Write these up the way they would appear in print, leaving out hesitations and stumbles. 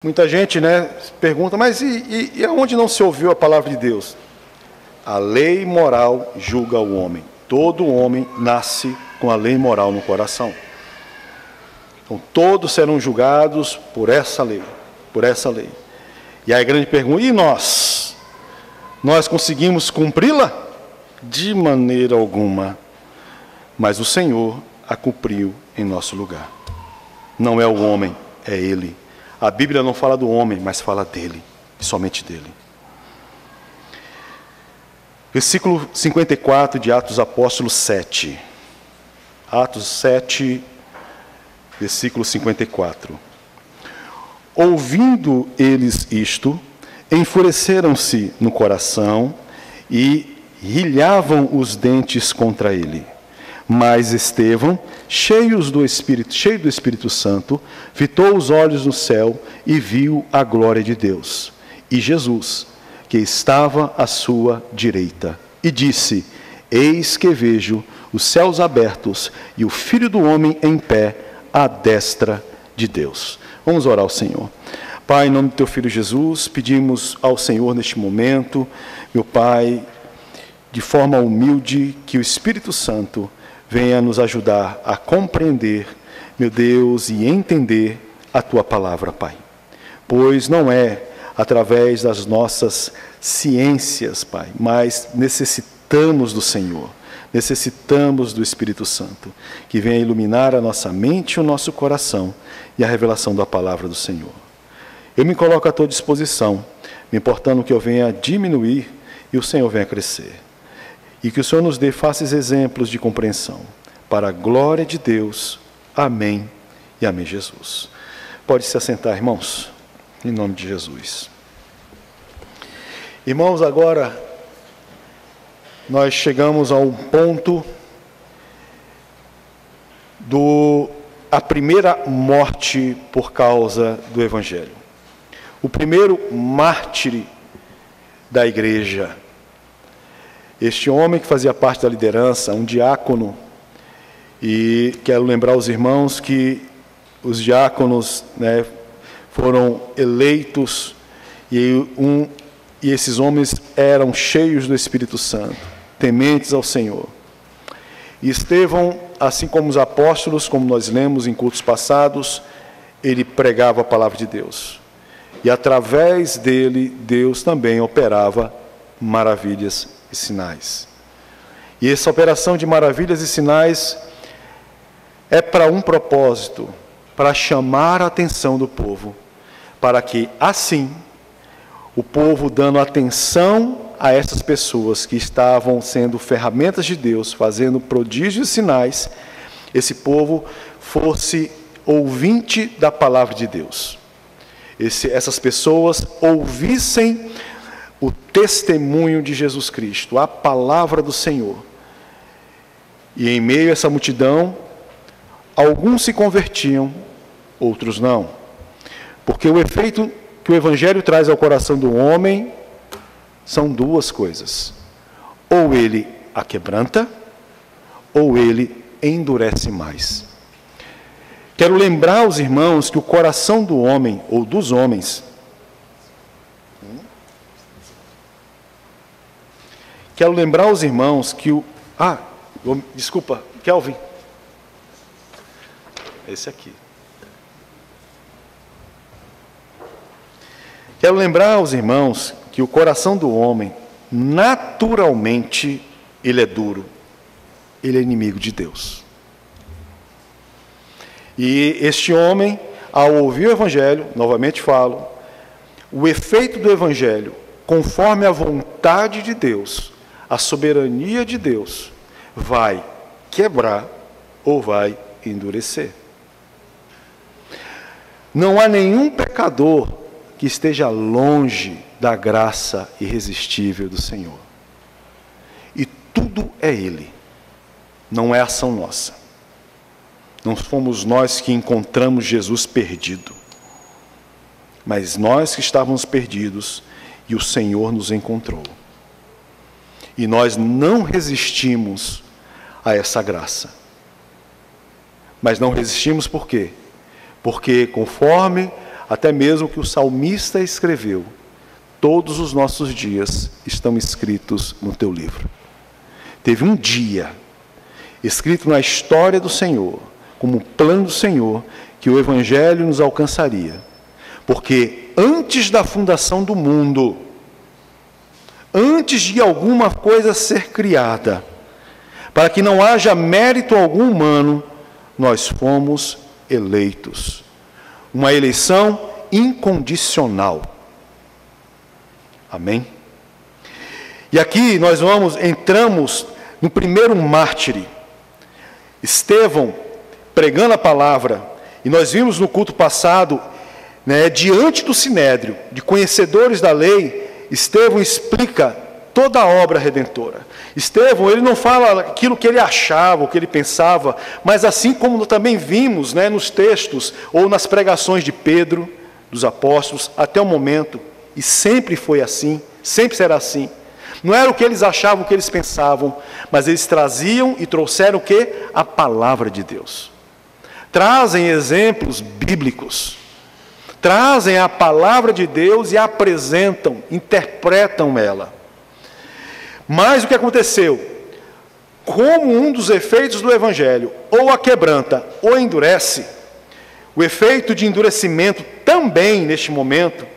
Muita gente, pergunta, mas e aonde não se ouviu a palavra de Deus? A lei moral julga o homem. Todo homem nasce com a lei moral no coração. Então, todos serão julgados por essa lei, E aí a grande pergunta, e nós? Nós conseguimos cumpri-la? De maneira alguma. Mas o Senhor a cumpriu em nosso lugar. Não é o homem, é Ele. A Bíblia não fala do homem, mas fala dele, e somente dele. Versículo 54 de Atos dos Apóstolos 7. Atos 7, versículo 54. Ouvindo eles isto, enfureceram-se no coração e rilhavam os dentes contra ele. Mas Estevão, cheio do Espírito Santo, fitou os olhos no céu e viu a glória de Deus, e Jesus, que estava à sua direita, e disse: Eis que vejo os céus abertos e o Filho do Homem em pé à destra de Deus. Vamos orar ao Senhor. Pai, em nome do Teu Filho Jesus, pedimos ao Senhor neste momento, meu Pai, de forma humilde, que o Espírito Santo venha nos ajudar a compreender, meu Deus, e entender a Tua palavra, Pai. Pois não é através das nossas ciências, Pai, mas necessitamos do Senhor, necessitamos do Espírito Santo, que venha iluminar a nossa mente e o nosso coração e a revelação da palavra do Senhor. Eu me coloco à Tua disposição, me importando que eu venha diminuir e o Senhor venha crescer. E que o Senhor nos dê fáceis exemplos de compreensão. Para a glória de Deus. Amém e amém, Jesus. Pode se assentar, irmãos, em nome de Jesus. Irmãos, agora nós chegamos a um ponto a primeira morte por causa do Evangelho. O primeiro mártir da igreja. Este homem que fazia parte da liderança, um diácono, e quero lembrar os irmãos que os diáconos foram eleitos e esses homens eram cheios do Espírito Santo, tementes ao Senhor. E Estevão, assim como os apóstolos, como nós lemos em cultos passados, ele pregava a palavra de Deus. E através dele, Deus também operava maravilhas e sinais. E essa operação de maravilhas e sinais é para um propósito, para chamar a atenção do povo, para que assim o povo, dando atenção a essas pessoas que estavam sendo ferramentas de Deus, fazendo prodígios e sinais, esse povo fosse ouvinte da palavra de Deus. Essas pessoas ouvissem o testemunho de Jesus Cristo, a palavra do Senhor. E em meio a essa multidão, alguns se convertiam, outros não. Porque o efeito que o Evangelho traz ao coração do homem são duas coisas. Ou ele a quebranta, ou ele endurece mais. Quero lembrar aos irmãos que o coração do homem, ou dos homens, quero lembrar aos irmãos que desculpa, Kelvin. Esse aqui. Quero lembrar aos irmãos que o coração do homem, naturalmente, ele é duro. Ele é inimigo de Deus. E este homem, ao ouvir o Evangelho, novamente falo, o efeito do Evangelho, conforme a vontade de Deus, a soberania de Deus, vai quebrar ou vai endurecer. Não há nenhum pecador que esteja longe da graça irresistível do Senhor. E tudo é Ele, não é ação nossa. Não fomos nós que encontramos Jesus perdido, mas nós que estávamos perdidos e o Senhor nos encontrou. E nós não resistimos a essa graça. Mas não resistimos por quê? Porque conforme até mesmo que o salmista escreveu, todos os nossos dias estão escritos no teu livro. Teve um dia, escrito na história do Senhor, como plano do Senhor, que o Evangelho nos alcançaria. Porque antes da fundação do mundo, antes de alguma coisa ser criada, para que não haja mérito algum humano, nós fomos eleitos. Uma eleição incondicional. Amém? E aqui nós entramos no primeiro mártir, Estevão, pregando a palavra, e nós vimos no culto passado, diante do sinédrio, de conhecedores da lei, Estevão explica toda a obra redentora. Estevão, ele não fala aquilo que ele achava, o que ele pensava, mas assim como também vimos nos textos, ou nas pregações de Pedro, dos apóstolos, até o momento, e sempre foi assim, sempre será assim. Não era o que eles achavam, o que eles pensavam, mas eles traziam e trouxeram o quê? A palavra de Deus. Trazem exemplos bíblicos, trazem a palavra de Deus e a apresentam, interpretam ela. Mas o que aconteceu? Como um dos efeitos do Evangelho, ou a quebranta, ou endurece, o efeito de endurecimento também, neste momento,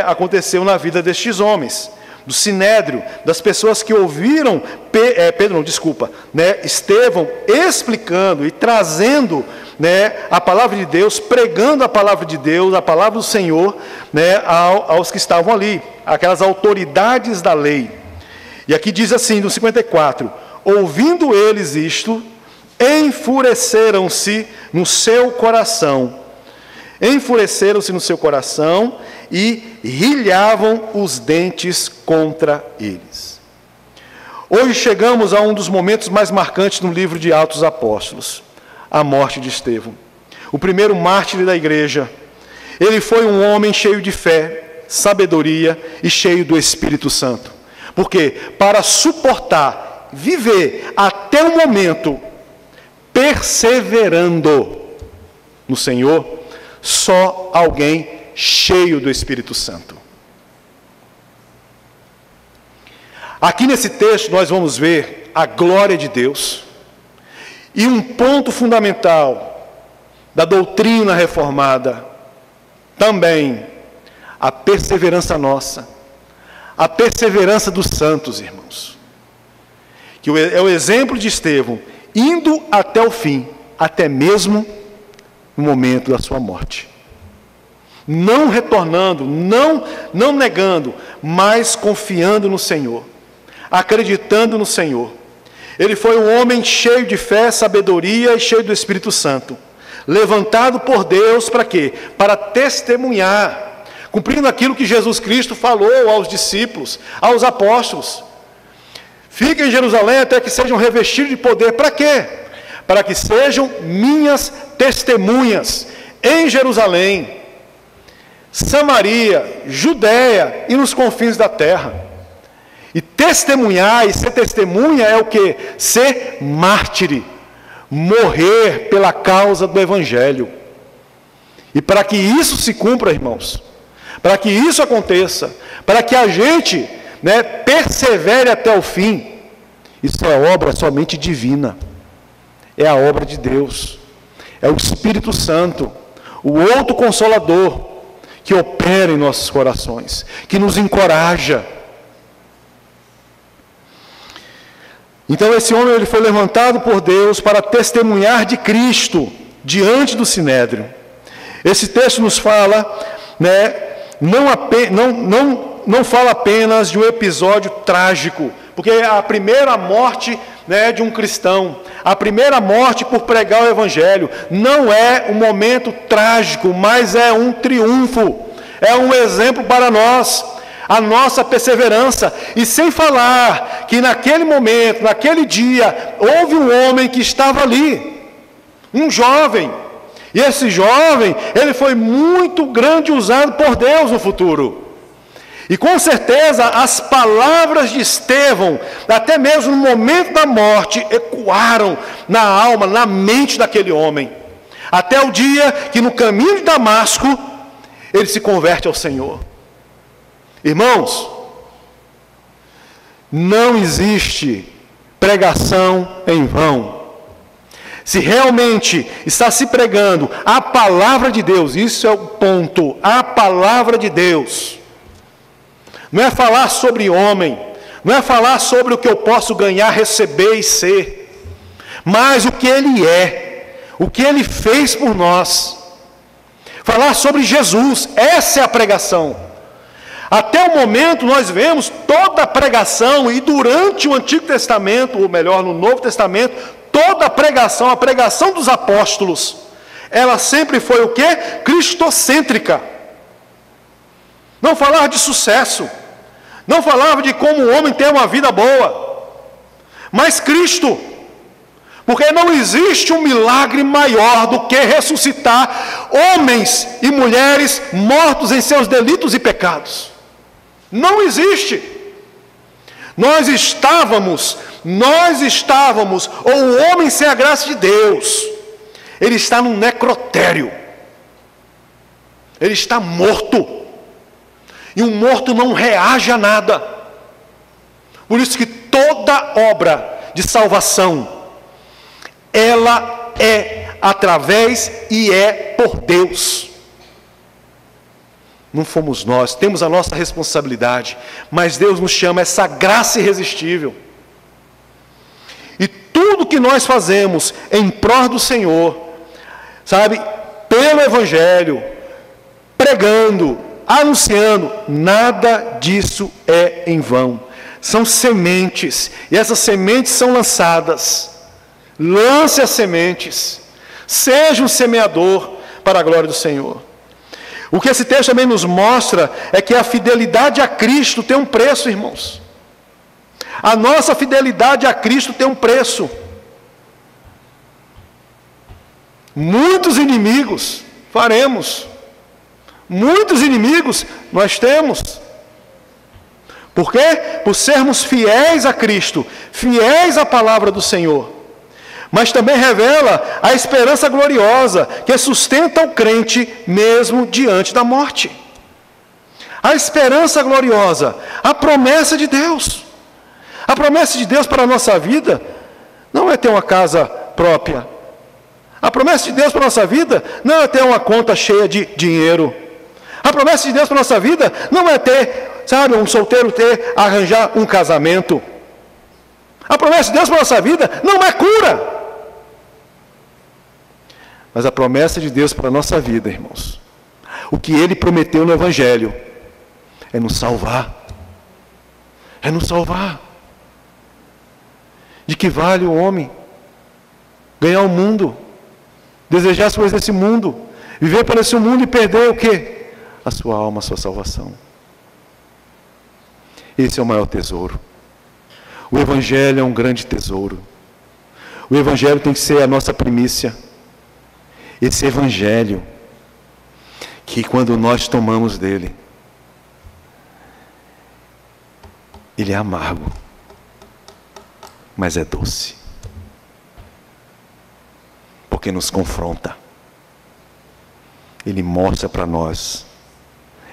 aconteceu na vida destes homens, do sinédrio, das pessoas que ouviram Estevão explicando e trazendo a palavra de Deus, pregando a palavra de Deus, a palavra do Senhor, aos que estavam ali, aquelas autoridades da lei. E aqui diz assim, no 54, ouvindo eles isto, enfureceram-se no seu coração. Enfureceram-se no seu coração e rilhavam os dentes contra eles. Hoje chegamos a um dos momentos mais marcantes no livro de Atos dos Apóstolos, a morte de Estevão, o primeiro mártir da igreja. Ele foi um homem cheio de fé, sabedoria e cheio do Espírito Santo. Porque para suportar, viver até o momento, perseverando no Senhor, só alguém cheio do Espírito Santo. Aqui nesse texto nós vamos ver a glória de Deus e um ponto fundamental da doutrina reformada, também a perseverança nossa, a perseverança dos santos, irmãos. Que é o exemplo de Estevão, indo até o fim, até mesmo no momento da sua morte. Não retornando, não negando, mas confiando no Senhor, acreditando no Senhor. Ele foi um homem cheio de fé, sabedoria e cheio do Espírito Santo, levantado por Deus para quê? Para testemunhar, cumprindo aquilo que Jesus Cristo falou aos discípulos, aos apóstolos. Fiquem em Jerusalém até que sejam revestidos de poder. Para quê? Para que sejam minhas testemunhas em Jerusalém, Samaria, Judéia e nos confins da terra. E testemunhar e ser testemunha é o quê? Ser mártir, morrer pela causa do Evangelho. E para que isso se cumpra, irmãos, para que isso aconteça, para que a gente persevere até o fim, isso é obra somente divina, é a obra de Deus, é o Espírito Santo, o outro Consolador, que opera em nossos corações, que nos encoraja. Então esse homem ele foi levantado por Deus para testemunhar de Cristo diante do sinédrio. Esse texto nos fala, não fala apenas de um episódio trágico, porque é a primeira morte de um cristão, a primeira morte por pregar o Evangelho, não é um momento trágico, mas é um triunfo, é um exemplo para nós, a nossa perseverança. E sem falar que naquele momento, naquele dia, houve um homem que estava ali, um jovem, e esse jovem, ele foi muito grande usado por Deus no futuro. E com certeza as palavras de Estevão, até mesmo no momento da morte, ecoaram na alma, na mente daquele homem. Até o dia que no caminho de Damasco, ele se converte ao Senhor. Irmãos, não existe pregação em vão. Se realmente está se pregando a palavra de Deus, isso é o ponto, a palavra de Deus. Não é falar sobre homem, não é falar sobre o que eu posso ganhar, receber e ser, mas o que Ele é, o que Ele fez por nós. Falar sobre Jesus, essa é a pregação. Até o momento nós vemos toda a pregação, e durante o Antigo Testamento, ou melhor, no Novo Testamento, toda a pregação dos apóstolos, ela sempre foi o quê? Cristocêntrica. Não falava de sucesso, não falava de como o homem tem uma vida boa, mas Cristo. Porque não existe um milagre maior do que ressuscitar homens e mulheres mortos em seus delitos e pecados. Não existe. Nós estávamos, ou o homem sem a graça de Deus, ele está num necrotério. Ele está morto. E um morto não reage a nada. Por isso que toda obra de salvação, ela é através e é por Deus. Não fomos nós, temos a nossa responsabilidade, mas Deus nos chama a essa graça irresistível. E tudo que nós fazemos em prol do Senhor, sabe, pelo Evangelho, pregando, anunciando, nada disso é em vão. São sementes, e essas sementes são lançadas. Lance as sementes, seja um semeador para a glória do Senhor. O que esse texto também nos mostra é que a fidelidade a Cristo tem um preço, irmãos. A nossa fidelidade a Cristo tem um preço. Muitos inimigos faremos, muitos inimigos nós temos. Por quê? Por sermos fiéis a Cristo, fiéis à palavra do Senhor. Mas também revela a esperança gloriosa que sustenta o crente mesmo diante da morte. A esperança gloriosa, a promessa de Deus. A promessa de Deus para a nossa vida não é ter uma casa própria. A promessa de Deus para a nossa vida não é ter uma conta cheia de dinheiro. A promessa de Deus para a nossa vida não é ter, sabe, um solteiro arranjar um casamento. A promessa de Deus para a nossa vida não é cura. Mas a promessa de Deus para a nossa vida, irmãos, o que Ele prometeu no Evangelho, é nos salvar. É nos salvar. De que vale o homem ganhar o mundo, desejar as coisas desse mundo, viver para esse mundo e perder o quê? A sua alma, a sua salvação. Esse é o maior tesouro. O Evangelho é um grande tesouro. O Evangelho tem que ser a nossa primícia. Esse Evangelho, que quando nós tomamos dele, ele é amargo, mas é doce, porque nos confronta. Ele mostra para nós,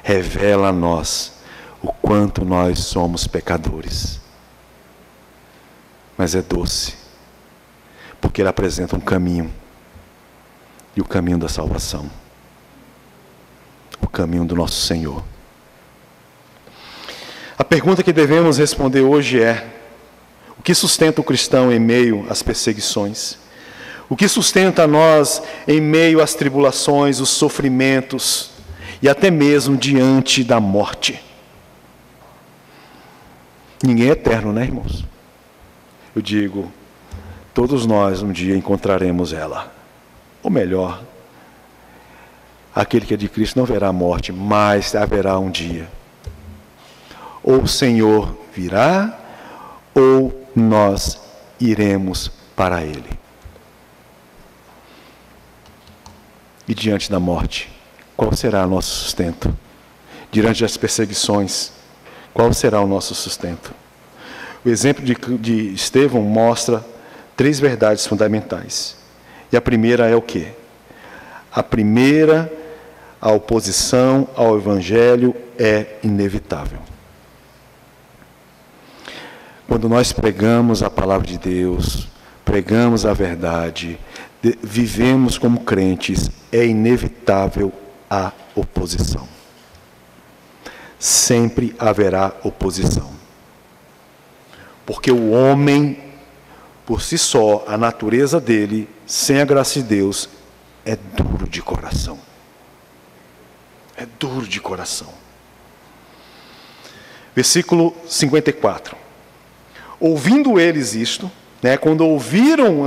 revela a nós o quanto nós somos pecadores, mas é doce, porque ele apresenta um caminho, e o caminho da salvação, o caminho do nosso Senhor. A pergunta que devemos responder hoje é: o que sustenta o cristão em meio às perseguições? O que sustenta nós em meio às tribulações, os sofrimentos e até mesmo diante da morte? Ninguém é eterno, né, irmãos? Eu digo, todos nós um dia encontraremos ela. Ou melhor, aquele que é de Cristo não verá morte, mas haverá um dia. Ou o Senhor virá, ou nós iremos para Ele. E diante da morte, qual será o nosso sustento? Diante das perseguições, qual será o nosso sustento? O exemplo de Estevão mostra 3 verdades fundamentais. E a primeira é o quê? A primeira A oposição ao Evangelho é inevitável. Quando nós pregamos a palavra de Deus, pregamos a verdade, vivemos como crentes, é inevitável a oposição. Sempre haverá oposição. Porque o homem, por si só, a natureza dele, sem a graça de Deus, é duro de coração. É duro de coração. Versículo 54. Ouvindo eles isto, quando ouviram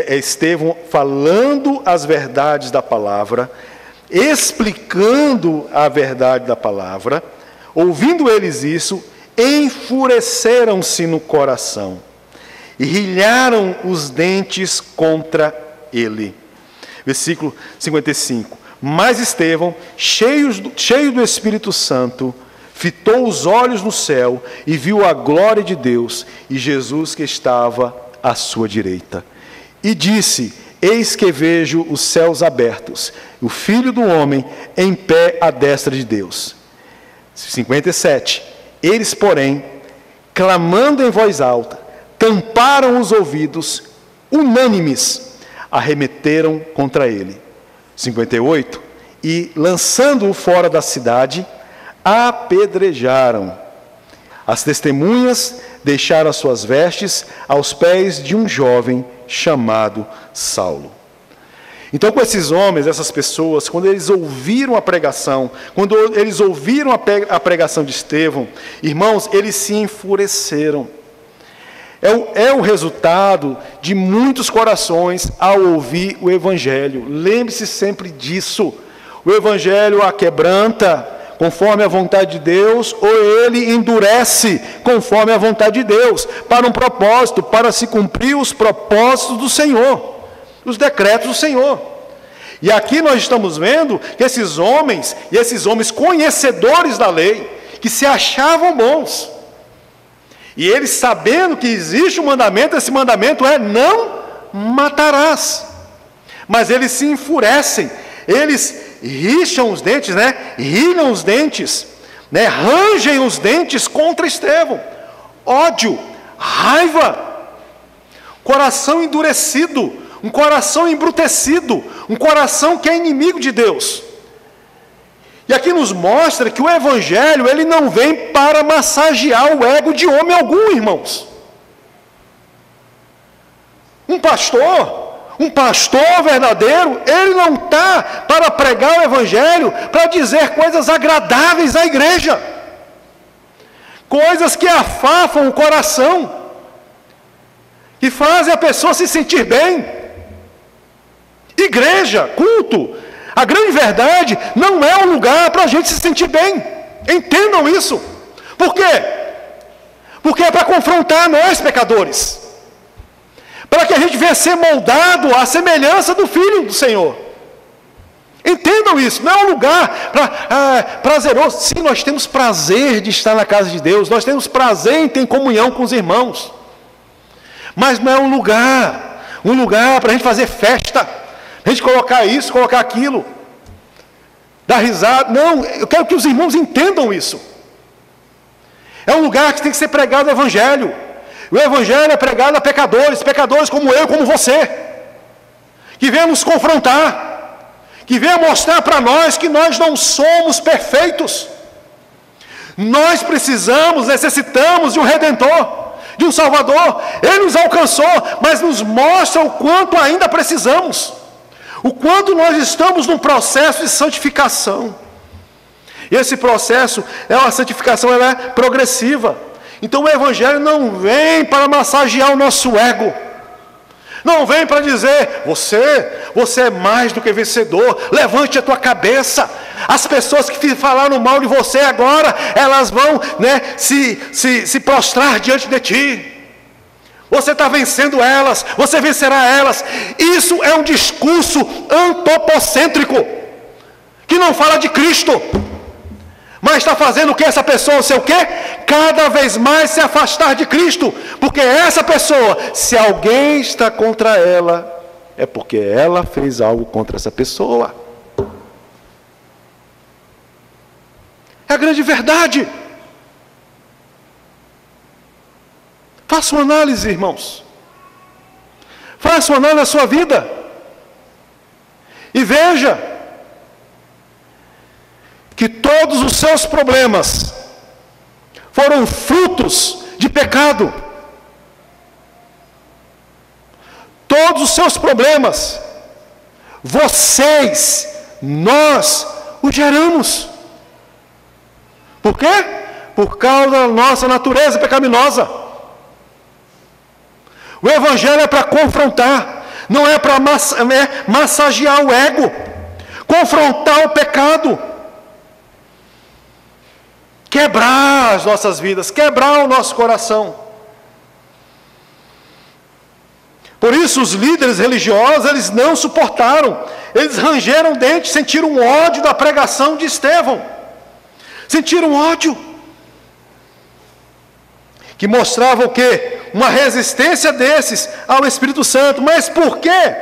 Estevão falando as verdades da palavra, explicando a verdade da palavra, ouvindo eles isso, enfureceram-se no coração e rilharam os dentes contra ele. Versículo 55. Mas Estevão, cheio do Espírito Santo, fitou os olhos no céu e viu a glória de Deus e Jesus que estava à sua direita. E disse: eis que vejo os céus abertos, o Filho do Homem em pé à destra de Deus. 57. Eles, porém, clamando em voz alta, tamparam os ouvidos, unânimes, arremeteram contra ele. 58. E, lançando-o fora da cidade, apedrejaram. As testemunhas deixaram as suas vestes aos pés de um jovem chamado Saulo. Então, com esses homens, essas pessoas, quando eles ouviram a pregação, quando eles ouviram a pregação de Estevão, irmãos, eles se enfureceram. É o resultado de muitos corações ao ouvir o Evangelho. Lembre-se sempre disso. O Evangelho a quebranta conforme a vontade de Deus, ou ele endurece conforme a vontade de Deus, para um propósito, para se cumprir os propósitos do Senhor, os decretos do Senhor. E aqui nós estamos vendo que esses homens conhecedores da lei, que se achavam bons, e eles sabendo que existe um mandamento, esse mandamento é: não matarás. Mas eles se enfurecem, eles rixam os dentes, rilham os dentes, rangem os dentes contra Estevão. Ódio, raiva, coração endurecido, um coração embrutecido, um coração que é inimigo de Deus. E aqui nos mostra que o Evangelho, ele não vem para massagear o ego de homem algum, irmãos. Um pastor verdadeiro, ele não está para pregar o Evangelho, para dizer coisas agradáveis à igreja, coisas que afafam o coração, que fazem a pessoa se sentir bem. Igreja, culto, a grande verdade, não é um lugar para a gente se sentir bem. Entendam isso. Por quê? Porque é para confrontar nós, pecadores, para que a gente venha ser moldado à semelhança do Filho do Senhor. Entendam isso, não é um lugar prazeroso. Sim, nós temos prazer de estar na casa de Deus, nós temos prazer em ter comunhão com os irmãos, mas não é um lugar para a gente fazer festa, a gente colocar isso, colocar aquilo, dar risada. Não, eu quero que os irmãos entendam isso. É um lugar que tem que ser pregado o Evangelho. O Evangelho é pregado a pecadores como eu, como você, que vem nos confrontar, que vem mostrar para nós que nós não somos perfeitos. Nós necessitamos de um Redentor, de um Salvador. Ele nos alcançou, mas nos mostra o quanto ainda precisamos, o quanto nós estamos num processo de santificação. E esse processo, a santificação, ela é progressiva. Então o Evangelho não vem para massagear o nosso ego, não vem para dizer: você é mais do que vencedor, levante a tua cabeça. As pessoas que falaram mal de você agora, elas vão se prostrar diante de ti. Você está vencendo elas, você vencerá elas. Isso é um discurso antropocêntrico, que não fala de Cristo, mas está fazendo o que essa pessoa, cada vez mais se afastar de Cristo, porque essa pessoa, se alguém está contra ela, é porque ela fez algo contra essa pessoa. É a grande verdade. Faça uma análise, irmãos. Faça uma análise na sua vida. E veja que todos os seus problemas foram frutos de pecado. Todos os seus problemas, nós os geramos. Por quê? Por causa da nossa natureza pecaminosa. O Evangelho é para confrontar, não é para massagear o ego, confrontar o pecado, quebrar as nossas vidas, quebrar o nosso coração. Por isso os líderes religiosos, eles não suportaram, eles rangeram dentes, sentiram ódio da pregação de Estevão, sentiram ódio, que mostrava o quê? Uma resistência desses ao Espírito Santo. Mas por quê?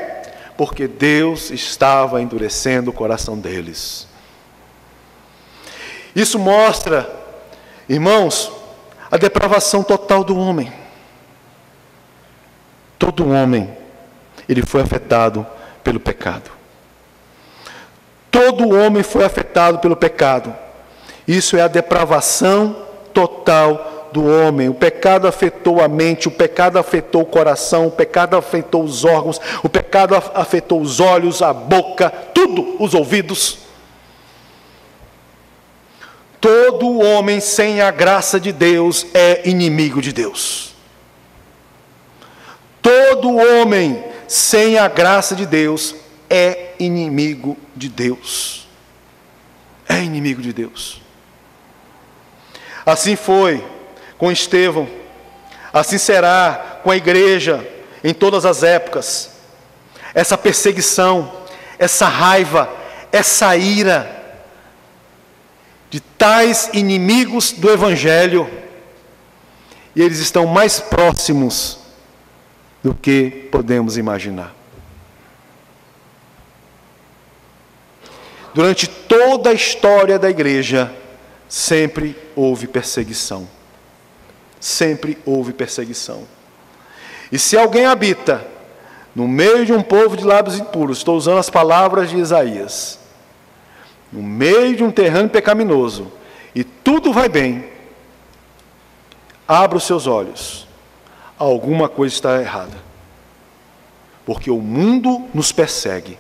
Porque Deus estava endurecendo o coração deles. Isso mostra, irmãos, a depravação total do homem. Todo homem, ele foi afetado pelo pecado. Todo homem foi afetado pelo pecado. Isso é a depravação total do homem. O pecado afetou a mente, o pecado afetou o coração, o pecado afetou os órgãos, o pecado afetou os olhos, a boca, tudo, os ouvidos. Todo homem sem a graça de Deus é inimigo de Deus. Todo homem sem a graça de Deus é inimigo de Deus. É inimigo de Deus. Assim foi com Estevão, assim será com a igreja em todas as épocas. Essa perseguição, essa raiva, essa ira de tais inimigos do Evangelho, e eles estão mais próximos do que podemos imaginar. Durante toda a história da igreja, sempre houve perseguição. Sempre houve perseguição. E se alguém habita no meio de um povo de lábios impuros, estou usando as palavras de Isaías, no meio de um terreno pecaminoso, e tudo vai bem, abra os seus olhos, alguma coisa está errada. Porque o mundo nos persegue,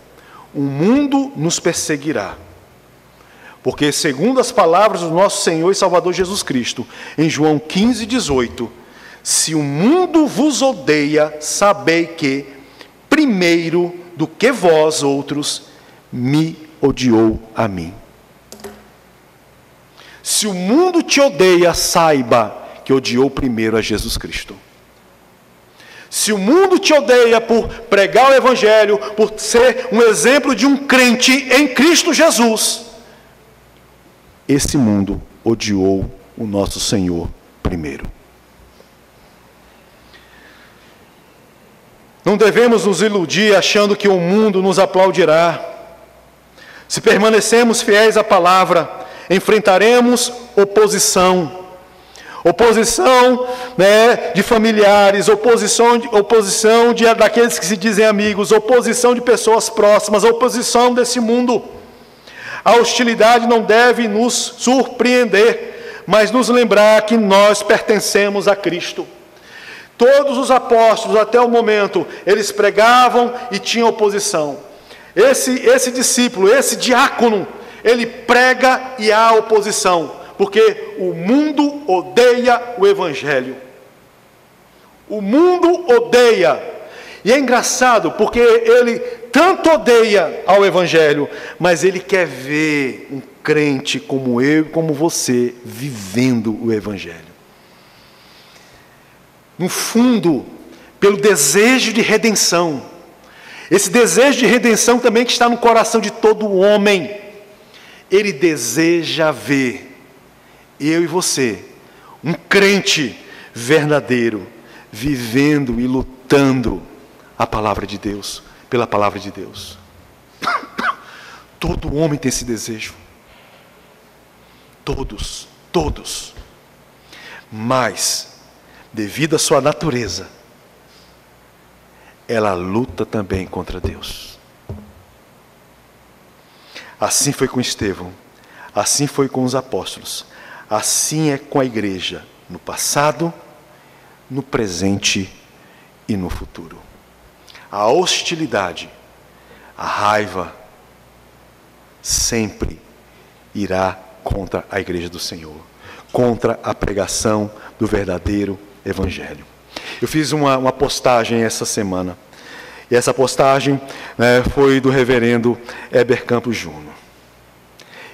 o mundo nos perseguirá. Porque, segundo as palavras do nosso Senhor e Salvador Jesus Cristo, em João 15:18, se o mundo vos odeia, sabei que, primeiro do que vós outros, me odiou a mim. Se o mundo te odeia, saiba que odiou primeiro a Jesus Cristo. Se o mundo te odeia por pregar o Evangelho, por ser um exemplo de um crente em Cristo Jesus, esse mundo odiou o nosso Senhor primeiro. Não devemos nos iludir achando que o mundo nos aplaudirá. Se permanecemos fiéis à palavra, enfrentaremos oposição. Oposição, de familiares, oposição daqueles que se dizem amigos, oposição de pessoas próximas, oposição desse mundo. A hostilidade não deve nos surpreender, mas nos lembrar que nós pertencemos a Cristo. Todos os apóstolos, até o momento, eles pregavam e tinham oposição. Esse discípulo, esse diácono, ele prega e há oposição, porque o mundo odeia o Evangelho. O mundo odeia. E é engraçado, porque ele tanto odeia ao Evangelho, mas ele quer ver um crente como eu e como você vivendo o Evangelho. No fundo, pelo desejo de redenção. Esse desejo de redenção também que está no coração de todo homem. Ele deseja ver eu e você, um crente verdadeiro, vivendo e lutando a palavra de Deus, pela palavra de Deus. Todo homem tem esse desejo. todos, todos. Mas, devido à sua natureza, ela luta também contra Deus. Assim foi com Estevão, assim foi com os apóstolos, assim é com a igreja, no passado, no presente e no futuro. A hostilidade, a raiva, sempre irá contra a igreja do Senhor, contra a pregação do verdadeiro Evangelho. Eu fiz uma postagem essa semana, e essa postagem foi do reverendo Heber Campos Júnior.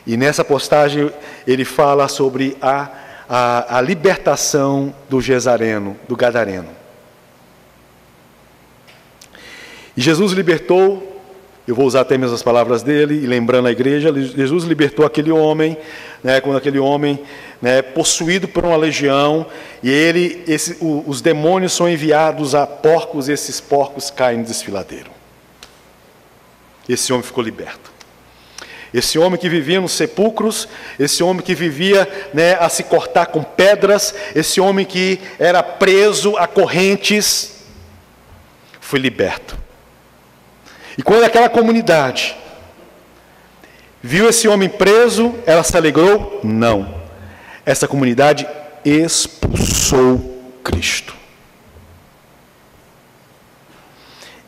E nessa postagem ele fala sobre a libertação do Gesareno, do Gadareno. E Jesus libertou, eu vou usar até mesmo as palavras dele, e lembrando a igreja, Jesus libertou aquele homem, quando aquele homem, possuído por uma legião, e os demônios são enviados a porcos, e esses porcos caem no desfiladeiro. Esse homem ficou liberto. Esse homem que vivia nos sepulcros, esse homem que vivia a se cortar com pedras, esse homem que era preso a correntes, foi liberto. E quando aquela comunidade viu esse homem preso, ela se alegrou? Não. Essa comunidade expulsou Cristo.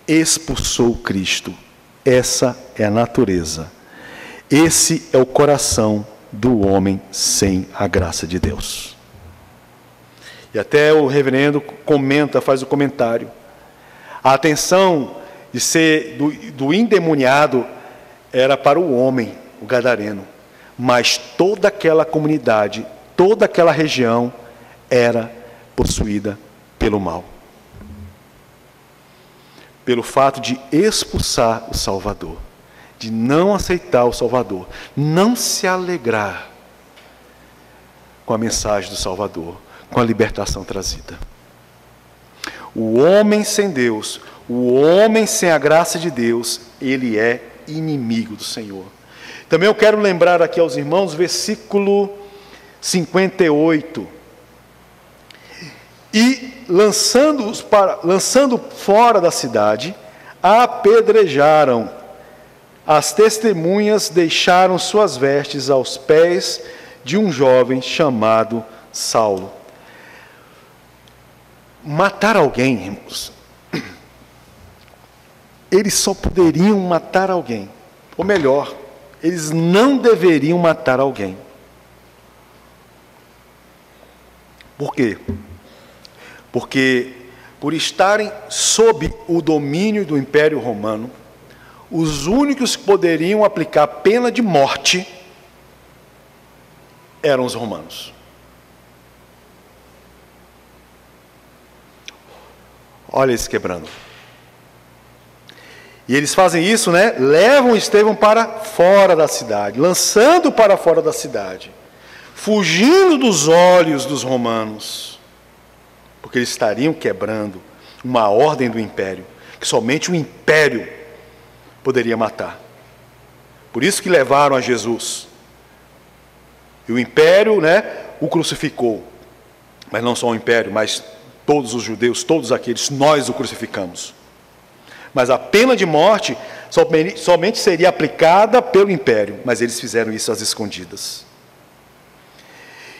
Expulsou Cristo. Essa é a natureza. Esse é o coração do homem sem a graça de Deus. E até o reverendo faz o comentário. A atenção de ser do endemoniado era para o homem, o gadareno, mas toda aquela comunidade, toda aquela região era possuída pelo mal, pelo fato de expulsar o Salvador, de não aceitar o Salvador, não se alegrar com a mensagem do Salvador, com a libertação trazida. O homem sem Deus, o homem sem a graça de Deus, ele é inimigo do Senhor. Também eu quero lembrar aqui aos irmãos, versículo 58. E lançando fora da cidade, apedrejaram. As testemunhas deixaram suas vestes aos pés de um jovem chamado Saulo. Matar alguém, irmãos, eles só poderiam matar alguém, ou melhor, eles não deveriam matar alguém. Por quê? Porque, por estarem sob o domínio do Império Romano, os únicos que poderiam aplicar pena de morte eram os romanos. Olha eles quebrando. E eles fazem isso, levam Estevão para fora da cidade, lançando para fora da cidade, fugindo dos olhos dos romanos, porque eles estariam quebrando uma ordem do império, que somente o império poderia matar. Por isso que levaram a Jesus. E o império, o crucificou. Mas não só o império, mas todos os judeus, todos aqueles, nós o crucificamos. Mas a pena de morte somente seria aplicada pelo império, mas eles fizeram isso às escondidas.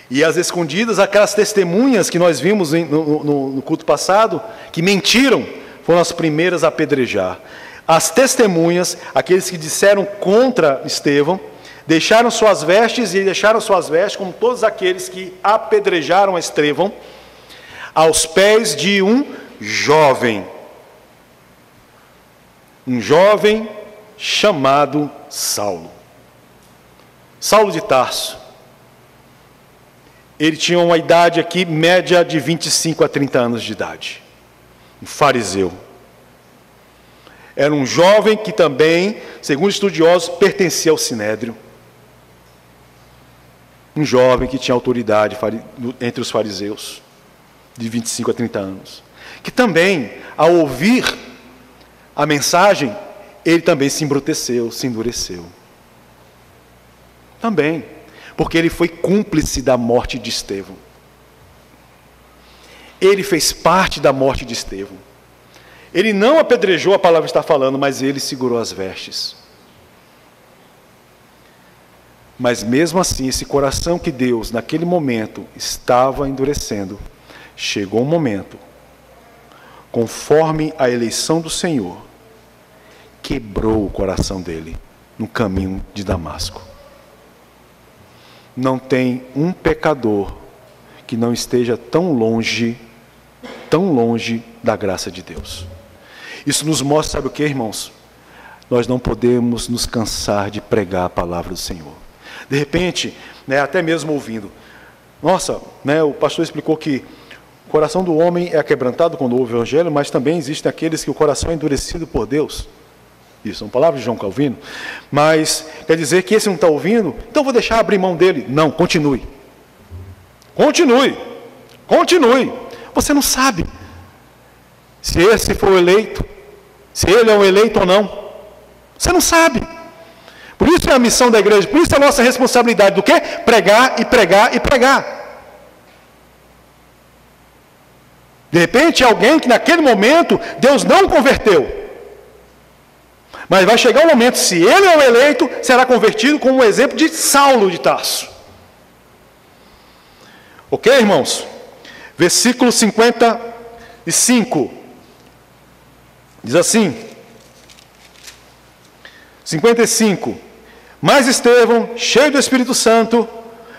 E às escondidas, aquelas testemunhas que nós vimos no culto passado, que mentiram, foram as primeiras a apedrejar. As testemunhas, aqueles que disseram contra Estevão, deixaram suas vestes, como todos aqueles que apedrejaram a Estevão, aos pés de um jovem chamado Saulo. Saulo de Tarso. Ele tinha uma idade aqui, média de 25 a 30 anos de idade. Um fariseu. Era um jovem que também, segundo estudiosos, pertencia ao Sinédrio. Um jovem que tinha autoridade entre os fariseus, de 25 a 30 anos. Que também, ao ouvir a mensagem, ele também se embruteceu, se endureceu. Também. porque ele foi cúmplice da morte de Estevão. Ele fez parte da morte de Estevão. Ele não apedrejou, a palavra está falando, mas ele segurou as vestes. Mas mesmo assim, esse coração que Deus, naquele momento, estava endurecendo, chegou um momento, conforme a eleição do Senhor, quebrou o coração dele no caminho de Damasco. Não tem um pecador que não esteja tão longe da graça de Deus. Isso nos mostra, sabe o que, irmãos? Nós não podemos nos cansar de pregar a palavra do Senhor. De repente, até mesmo ouvindo, nossa, o pastor explicou que o coração do homem é quebrantado quando ouve o Evangelho, mas também existem aqueles que o coração é endurecido por Deus. Isso são palavras de João Calvino. Mas quer dizer que esse não está ouvindo? Então vou deixar abrir mão dele. Não, continue. Continue. Você não sabe se esse foi o eleito, se ele é o eleito ou não. Você não sabe. Por isso é a missão da igreja, por isso é a nossa responsabilidade do quê? Pregar e pregar e pregar. De repente, alguém que naquele momento Deus não converteu. Mas vai chegar um momento, se ele é o eleito, será convertido, como o exemplo de Saulo de Tarso. Ok, irmãos? Versículo 55. Diz assim, 55. Mas Estevão, cheio do Espírito Santo,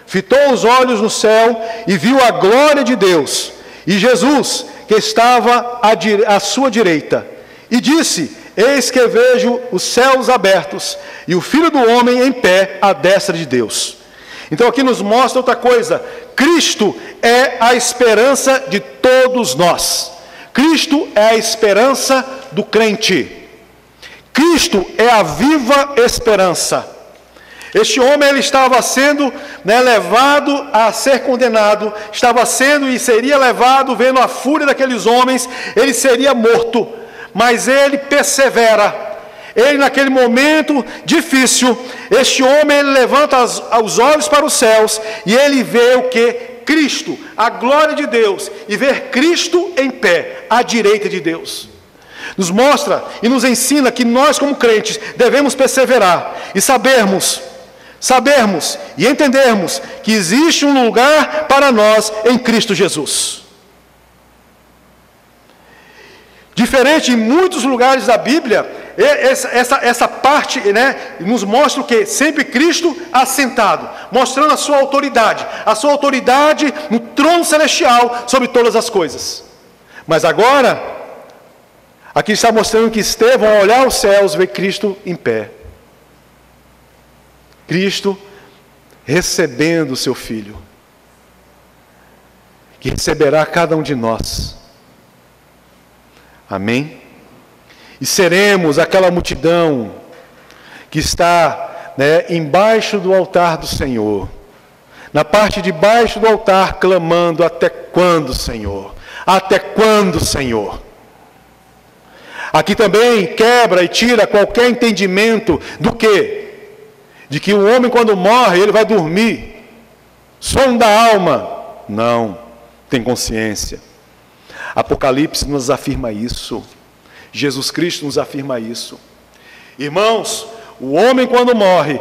fitou os olhos no céu e viu a glória de Deus, e Jesus, que estava à sua direita, e disse: eis que vejo os céus abertos, e o Filho do Homem em pé à destra de Deus. Então aqui nos mostra outra coisa: Cristo é a esperança de todos nós. Cristo é a esperança do crente. Cristo é a viva esperança. Este homem, ele estava sendo levado a ser condenado, estava sendo e seria levado, vendo a fúria daqueles homens, ele seria morto, mas ele persevera. Ele, naquele momento difícil, este homem, ele levanta os olhos para os céus, e ele vê o que? Cristo, a glória de Deus, e ver Cristo em pé, à direita de Deus. Nos mostra e nos ensina que nós, como crentes, devemos perseverar e sabermos e entendermos que existe um lugar para nós em Cristo Jesus. Diferente em muitos lugares da Bíblia, essa parte nos mostra o que? Sempre Cristo assentado, mostrando a sua autoridade no trono celestial sobre todas as coisas. Mas agora, aqui está mostrando que Estevão, ao olhar os céus, vê Cristo em pé. Cristo recebendo o seu Filho, que receberá cada um de nós. Amém? E seremos aquela multidão que está embaixo do altar do Senhor, na parte de baixo do altar, clamando: até quando, Senhor? Até quando, Senhor? Aqui também quebra e tira qualquer entendimento do quê? De que o homem, quando morre, ele vai dormir, sono da alma. Não, tem consciência. Apocalipse nos afirma isso. Jesus Cristo nos afirma isso. Irmãos, o homem quando morre,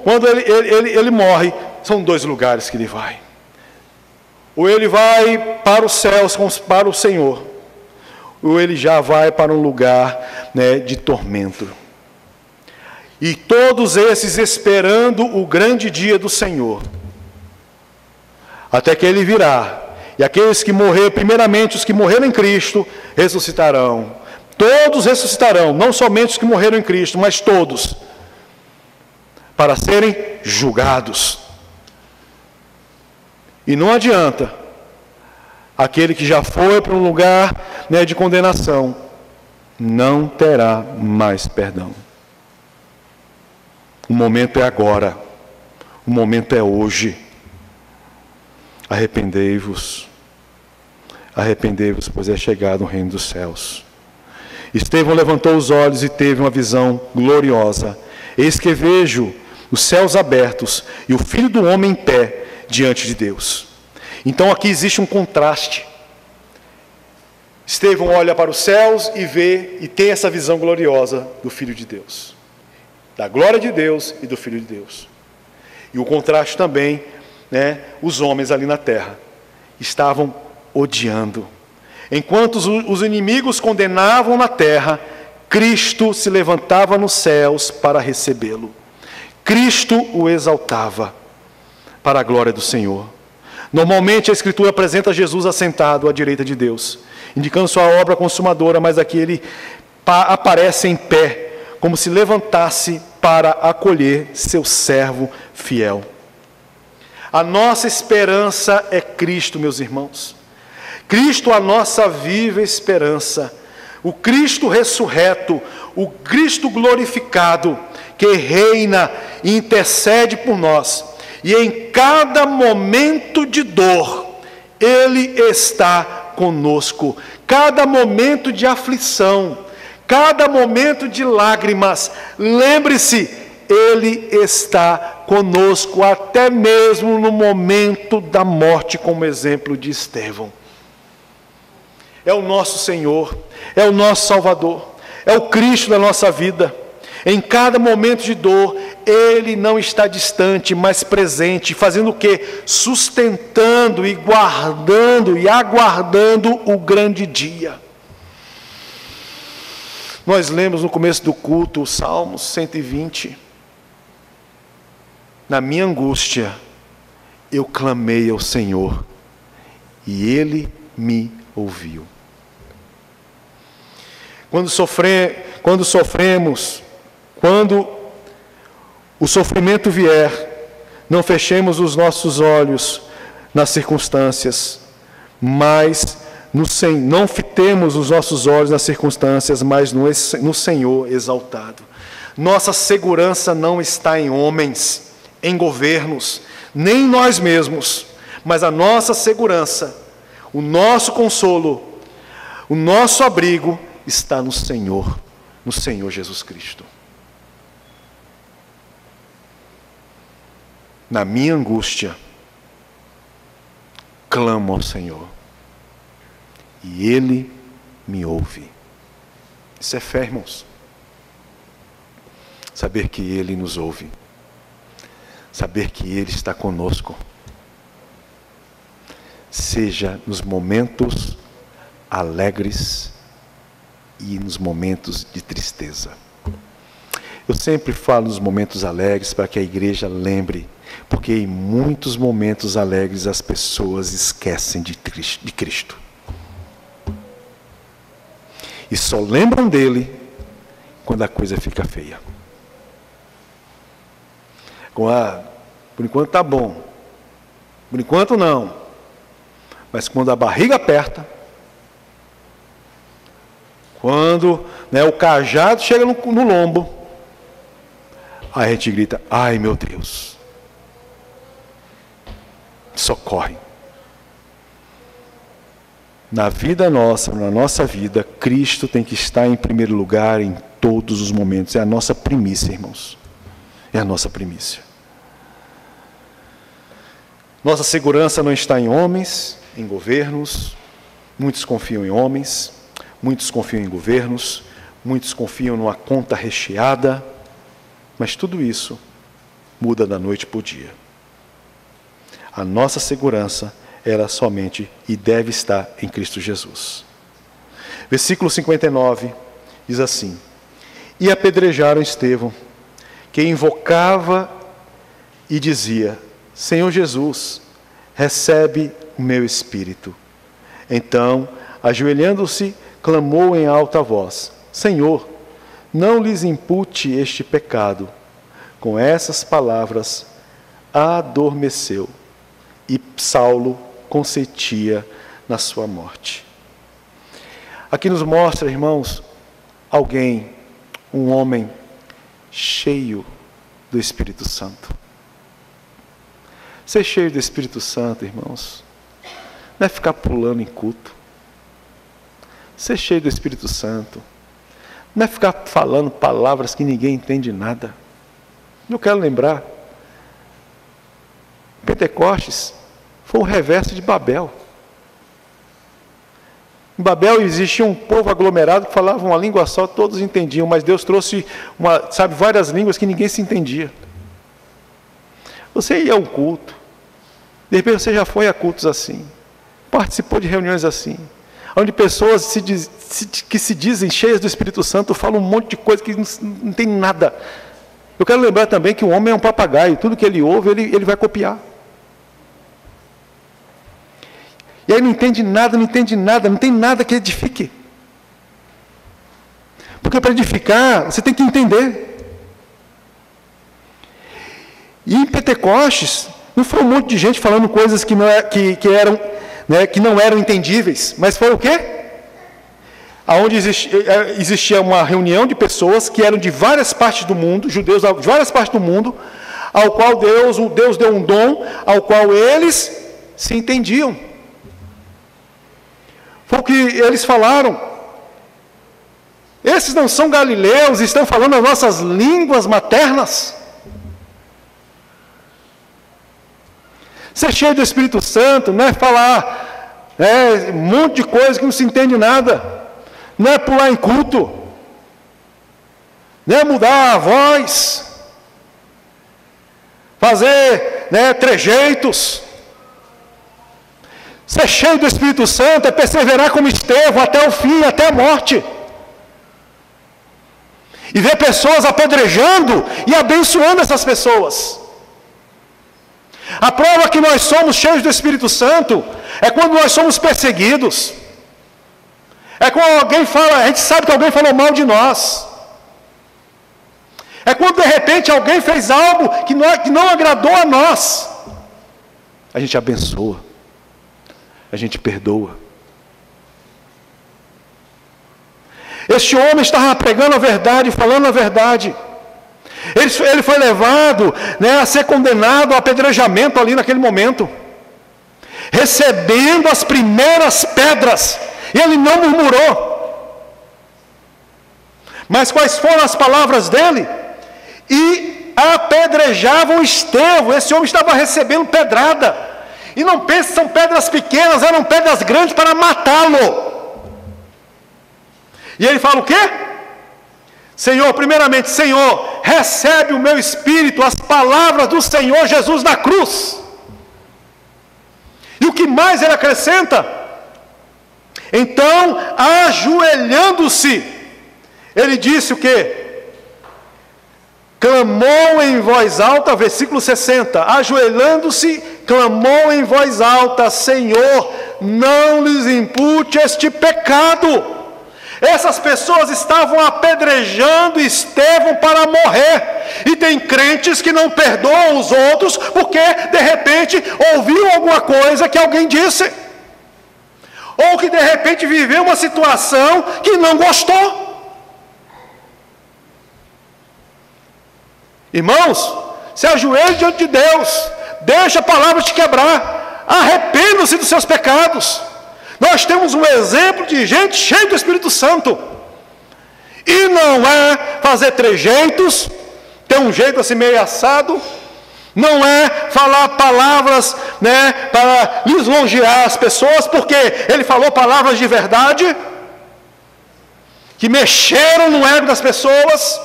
quando ele morre, são dois lugares que ele vai. Ou ele vai para os céus, para o Senhor, ou ele já vai para um lugar de tormento. E todos esses esperando o grande dia do Senhor, até que ele virá. E aqueles que morreram, primeiramente os que morreram em Cristo, ressuscitarão. Todos ressuscitarão, não somente os que morreram em Cristo, mas todos, para serem julgados. E não adianta aquele que já foi para um lugar de condenação, não terá mais perdão. O momento é agora, o momento é hoje. Arrependei-vos, pois é chegado o reino dos céus. Estevão levantou os olhos e teve uma visão gloriosa. Eis que vejo os céus abertos e o Filho do Homem em pé diante de Deus. Então aqui existe um contraste. Estevão olha para os céus e vê e tem essa visão gloriosa do Filho de Deus, da glória de Deus e do Filho de Deus. E o contraste também, os homens ali na terra estavam odiando. Enquanto os inimigos condenavam na terra, Cristo se levantava nos céus para recebê-lo. Cristo o exaltava para a glória do Senhor. Normalmente a Escritura apresenta Jesus assentado à direita de Deus, indicando sua obra consumadora, mas aqui ele aparece em pé, como se levantasse para acolher seu servo fiel. A nossa esperança é Cristo, meus irmãos. Cristo, a nossa viva esperança. O Cristo ressurreto, o Cristo glorificado, que reina e intercede por nós. E em cada momento de dor, Ele está conosco. Cada momento de aflição, cada momento de lágrimas, lembre-se, Ele está conosco, até mesmo no momento da morte, como exemplo de Estevão. É o nosso Senhor, é o nosso Salvador, é o Cristo da nossa vida. Em cada momento de dor, Ele não está distante, mas presente, fazendo o quê? Sustentando e guardando e aguardando o grande dia. Nós lemos no começo do culto o Salmo 120. Na minha angústia, eu clamei ao Senhor, e Ele me ouviu. Quando sofremos, quando o sofrimento vier, não fechemos os nossos olhos nas circunstâncias, mas não fitemos os nossos olhos nas circunstâncias, mas no Senhor exaltado. Nossa segurança não está em homens, em governos, nem em nós mesmos, mas a nossa segurança, o nosso consolo, o nosso abrigo está no Senhor Jesus Cristo. Na minha angústia, clamo ao Senhor, e Ele me ouve. Isso é fé, irmãos. Saber que Ele nos ouve, saber que Ele está conosco, seja nos momentos alegres e nos momentos de tristeza. Eu sempre falo nos momentos alegres para que a igreja lembre, porque em muitos momentos alegres as pessoas esquecem de Cristo. E só lembram dele quando a coisa fica feia. Por enquanto está bom, por enquanto não, mas quando a barriga aperta, quando o cajado chega no lombo, aí a gente grita: ai meu Deus, socorre. Na vida nossa, na nossa vida, Cristo tem que estar em primeiro lugar em todos os momentos. É a nossa primícia, irmãos. É a nossa primícia. Nossa segurança não está em homens, em governos. Muitos confiam em homens, muitos confiam em governos, muitos confiam numa conta recheada, mas tudo isso muda da noite para o dia. A nossa segurança, ela somente e deve estar em Cristo Jesus. Versículo 59 diz assim: e apedrejaram Estevão, que invocava e dizia: Senhor Jesus, recebe o meu espírito. Então, ajoelhando-se, clamou em alta voz: Senhor, não lhes impute este pecado. Com essas palavras, adormeceu, e Saulo consentia na sua morte. Aqui nos mostra, irmãos, um homem cheio do Espírito Santo. Ser cheio do Espírito Santo, irmãos, não é ficar pulando em culto. Ser cheio do Espírito Santo não é ficar falando palavras que ninguém entende nada. Eu quero lembrar, Pentecostes foi o reverso de Babel. Em Babel existia um povo aglomerado que falava uma língua só, todos entendiam, mas Deus trouxe várias línguas que ninguém se entendia. Você ia a um culto, de repente você já foi a cultos assim, participou de reuniões assim, onde pessoas que se dizem cheias do Espírito Santo falam um monte de coisa que não tem nada. Eu quero lembrar também que o homem é um papagaio, tudo que ele ouve, ele vai copiar. E aí não entende nada, não tem nada que edifique. Porque para edificar, você tem que entender. E em Pentecostes, não foi um monte de gente falando coisas que não eram entendíveis, mas foi o quê? Onde existia uma reunião de pessoas que eram de várias partes do mundo, judeus de várias partes do mundo, ao qual Deus deu um dom, ao qual eles se entendiam. Foi o que eles falaram. Esses não são galileus, estão falando as nossas línguas maternas. Ser cheio do Espírito Santo não é falar um monte de coisa que não se entende nada. Não é pular em culto. Não é mudar a voz. Fazer trejeitos. Ser cheio do Espírito Santo é perseverar como Estevão até o fim, até a morte. E ver pessoas apedrejando e abençoando essas pessoas. A prova que nós somos cheios do Espírito Santo é quando nós somos perseguidos. É quando alguém fala, a gente sabe que alguém falou mal de nós. É quando de repente alguém fez algo que não agradou a nós. A gente abençoa. A gente perdoa. Este homem estava pregando a verdade, falando a verdade. Ele foi levado a ser condenado ao apedrejamento ali naquele momento. Recebendo as primeiras pedras. E ele não murmurou. Mas quais foram as palavras dele? E apedrejavam Estevão. Esse homem estava recebendo pedrada. E não pense que são pedras pequenas, eram pedras grandes para matá-lo. E ele fala o quê? Senhor, primeiramente, Senhor, recebe o meu espírito, as palavras do Senhor Jesus na cruz. E o que mais ele acrescenta? Então, ajoelhando-se, ele disse o quê? Clamou em voz alta, versículo 60, ajoelhando-se, clamou em voz alta, Senhor, não lhes impute este pecado. Essas pessoas estavam apedrejando Estevão para morrer. E tem crentes que não perdoam os outros, porque de repente ouviu alguma coisa que alguém disse. Ou que de repente viveu uma situação que não gostou. Irmãos, se ajoelhe diante de Deus, deixa a palavra te quebrar, arrependa-se dos seus pecados. Nós temos um exemplo de gente cheia do Espírito Santo, e não é fazer trejeitos, ter um jeito assim meio assado, não é falar palavras para lisonjear as pessoas, porque ele falou palavras de verdade, que mexeram no ego das pessoas.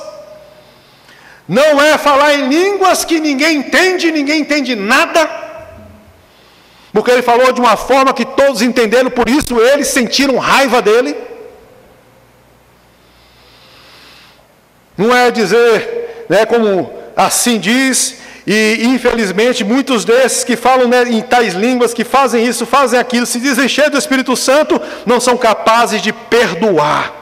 Não é falar em línguas que ninguém entende nada, porque ele falou de uma forma que todos entenderam, por isso eles sentiram raiva dele. Não é dizer, como assim diz, e infelizmente muitos desses que falam em tais línguas, que fazem isso, fazem aquilo, se dizem cheios do Espírito Santo, não são capazes de perdoar.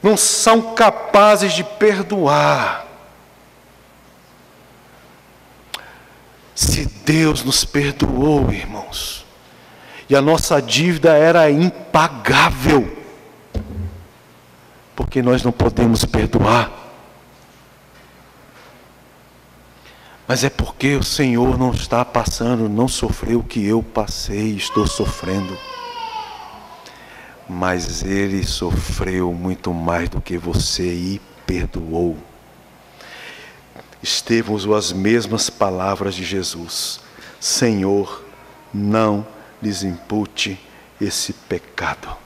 Não são capazes de perdoar. Se Deus nos perdoou, irmãos, e a nossa dívida era impagável, porque nós não podemos perdoar? Mas é porque o Senhor não está passando, não sofreu o que eu passei e estou sofrendo. mas ele sofreu muito mais do que você e perdoou. Estevão usou as mesmas palavras de Jesus: Senhor, não lhes impute esse pecado.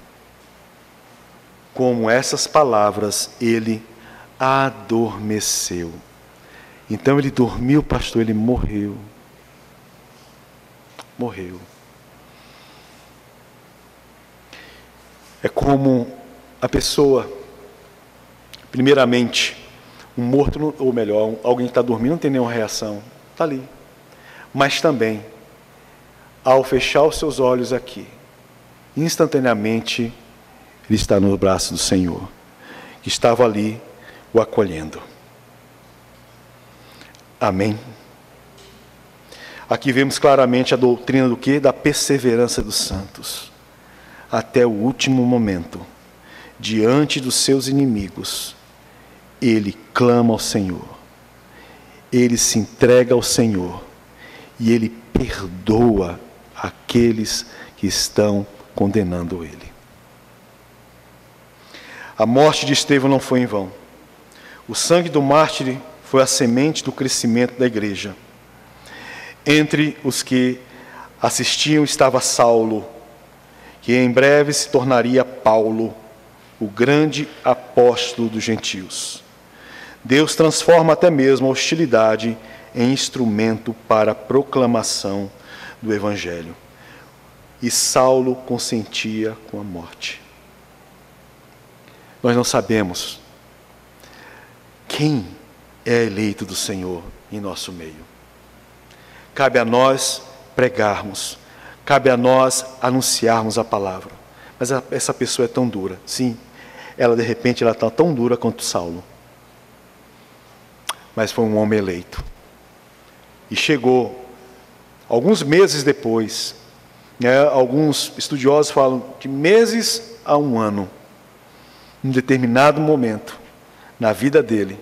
Com essas palavras, ele adormeceu. Então ele dormiu, pastor, ele morreu. Morreu. É como a pessoa, primeiramente, um morto, ou melhor, alguém que está dormindo não tem nenhuma reação, está ali. Mas também, ao fechar os seus olhos aqui, instantaneamente, ele está no braço do Senhor, que estava ali o acolhendo. Amém? Aqui vemos claramente a doutrina do quê? Da perseverança dos santos. Até o último momento, diante dos seus inimigos, ele clama ao Senhor, ele se entrega ao Senhor, e ele perdoa aqueles que estão condenando ele. A morte de Estevão não foi em vão. O sangue do mártir foi a semente do crescimento da igreja. Entre os que assistiam estava Saulo, que em breve se tornaria Paulo, o grande apóstolo dos gentios. Deus transforma até mesmo a hostilidade em instrumento para a proclamação do Evangelho. E Saulo consentia com a morte. Nós não sabemos quem é eleito do Senhor em nosso meio. Cabe a nós pregarmos, cabe a nós anunciarmos a palavra. Mas essa pessoa é tão dura. Sim, ela de repente está tão dura quanto Saulo. Mas foi um homem eleito. E chegou, alguns meses depois, alguns estudiosos falam de meses a um ano, em determinado momento, na vida dele,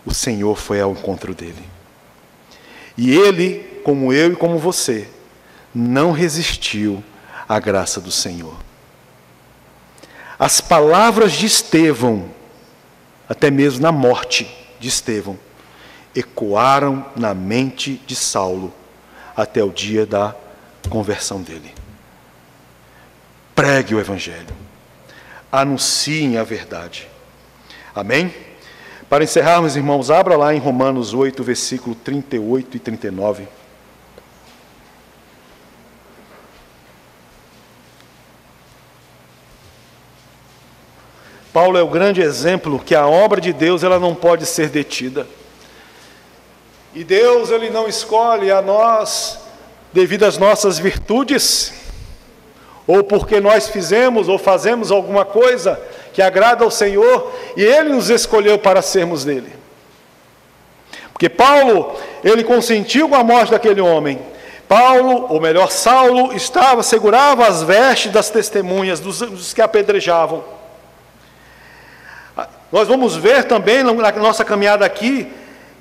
o Senhor foi ao encontro dele. E ele, como eu e como você, não resistiu à graça do Senhor. As palavras de Estevão, até mesmo na morte de Estevão, ecoaram na mente de Saulo até o dia da conversão dele. Pregue o Evangelho. Anunciem a verdade. Amém? Para encerrarmos, irmãos, abra lá em Romanos 8, versículo 38 e 39. Paulo é o grande exemplo que a obra de Deus ela não pode ser detida. E Deus ele não escolhe a nós devido às nossas virtudes, ou porque nós fizemos ou fazemos alguma coisa que agrada ao Senhor, e Ele nos escolheu para sermos dele. Porque Paulo, ele consentiu com a morte daquele homem. Paulo, ou melhor, Saulo, segurava as vestes das testemunhas, dos que apedrejavam. Nós vamos ver também, na nossa caminhada aqui,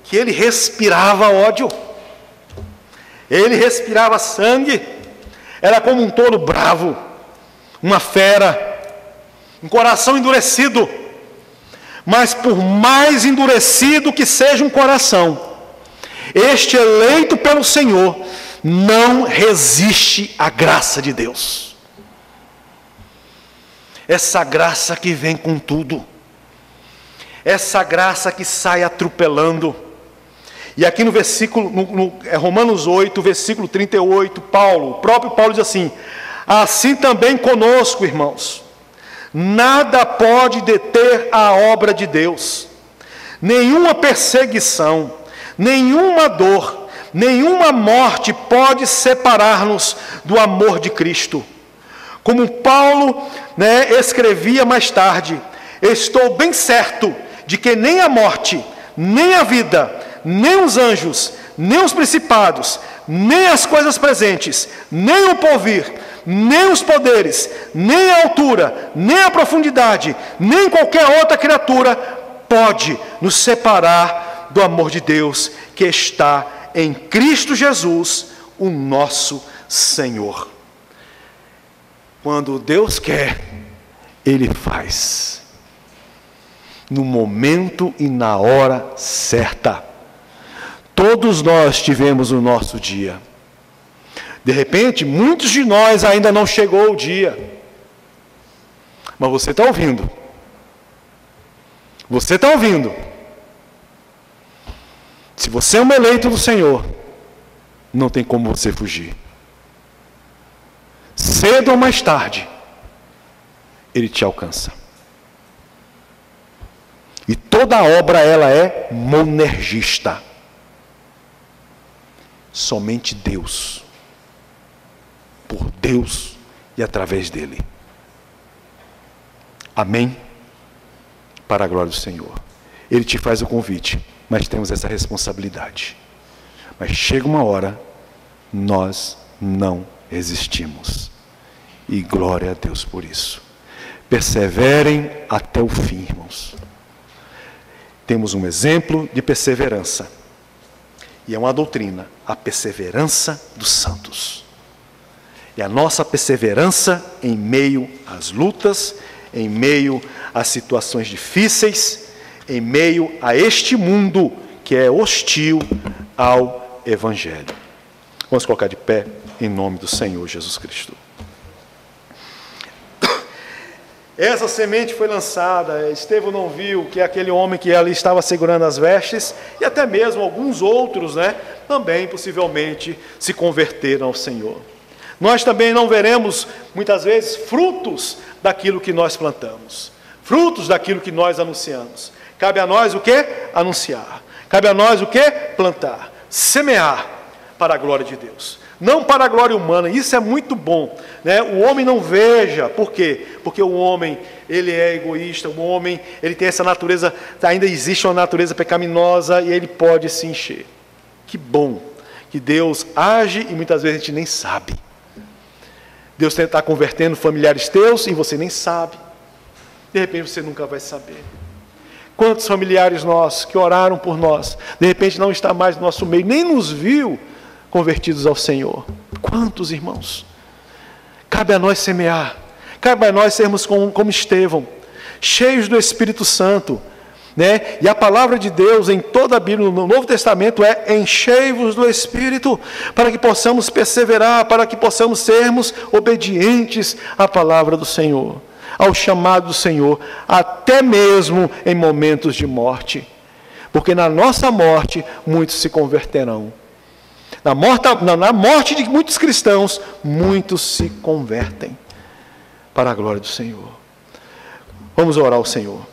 que ele respirava ódio. Ele respirava sangue. Era como um touro bravo, uma fera, um coração endurecido. Mas por mais endurecido que seja um coração, este eleito pelo Senhor não resiste à graça de Deus. Essa graça que vem com tudo. Essa graça que sai atropelando. E aqui no versículo, Romanos 8, versículo 38, o próprio Paulo diz assim: assim também conosco, irmãos, nada pode deter a obra de Deus, nenhuma perseguição, nenhuma dor, nenhuma morte pode separar-nos do amor de Cristo. Como Paulo escrevia mais tarde: estou bem certo de que nem a morte, nem a vida, nem os anjos, nem os principados, nem as coisas presentes, nem o porvir, nem os poderes, nem a altura, nem a profundidade, nem qualquer outra criatura pode nos separar do amor de Deus que está em Cristo Jesus, o nosso Senhor. Quando Deus quer, Ele faz. No momento e na hora certa. Todos nós tivemos o nosso dia. De repente, muitos de nós ainda não chegou o dia. Mas você está ouvindo. Você está ouvindo. Se você é um eleito do Senhor, não tem como você fugir. Cedo ou mais tarde, Ele te alcança. E toda obra, ela é monergista. Somente Deus. Por Deus e através dEle. Amém? Para a glória do Senhor. Ele te faz o convite, mas temos essa responsabilidade. Mas chega uma hora, nós não resistimos. E glória a Deus por isso. Perseverem até o fim, irmãos. Temos um exemplo de perseverança. E é uma doutrina, a perseverança dos santos. E a nossa perseverança em meio às lutas, em meio às situações difíceis, em meio a este mundo que é hostil ao Evangelho. Vamos colocar de pé em nome do Senhor Jesus Cristo. Essa semente foi lançada, Estevão não viu que aquele homem que ali estava segurando as vestes, e até mesmo alguns outros, também possivelmente se converteram ao Senhor. Nós também não veremos, muitas vezes, frutos daquilo que nós plantamos, frutos daquilo que nós anunciamos. Cabe a nós o quê? Anunciar. Cabe a nós o quê? Plantar, semear para a glória de Deus. Não para a glória humana, isso é muito bom, O homem não veja, por quê? Porque o homem, ele é egoísta, o homem, ele tem essa natureza, ainda existe uma natureza pecaminosa e ele pode se encher. Que bom que Deus age e muitas vezes a gente nem sabe. Deus está convertendo familiares teus e você nem sabe. De repente você nunca vai saber. Quantos familiares nossos que oraram por nós, de repente não está mais no nosso meio, nem nos viu convertidos ao Senhor. Quantos, irmãos? Cabe a nós semear, cabe a nós sermos como Estevão, cheios do Espírito Santo, E a palavra de Deus em toda a Bíblia, no Novo Testamento, é enchei-vos do Espírito, para que possamos perseverar, para que possamos sermos obedientes à palavra do Senhor, ao chamado do Senhor, até mesmo em momentos de morte, porque na nossa morte muitos se converterão. Na morte de muitos cristãos, muitos se convertem para a glória do Senhor. Vamos orar ao Senhor.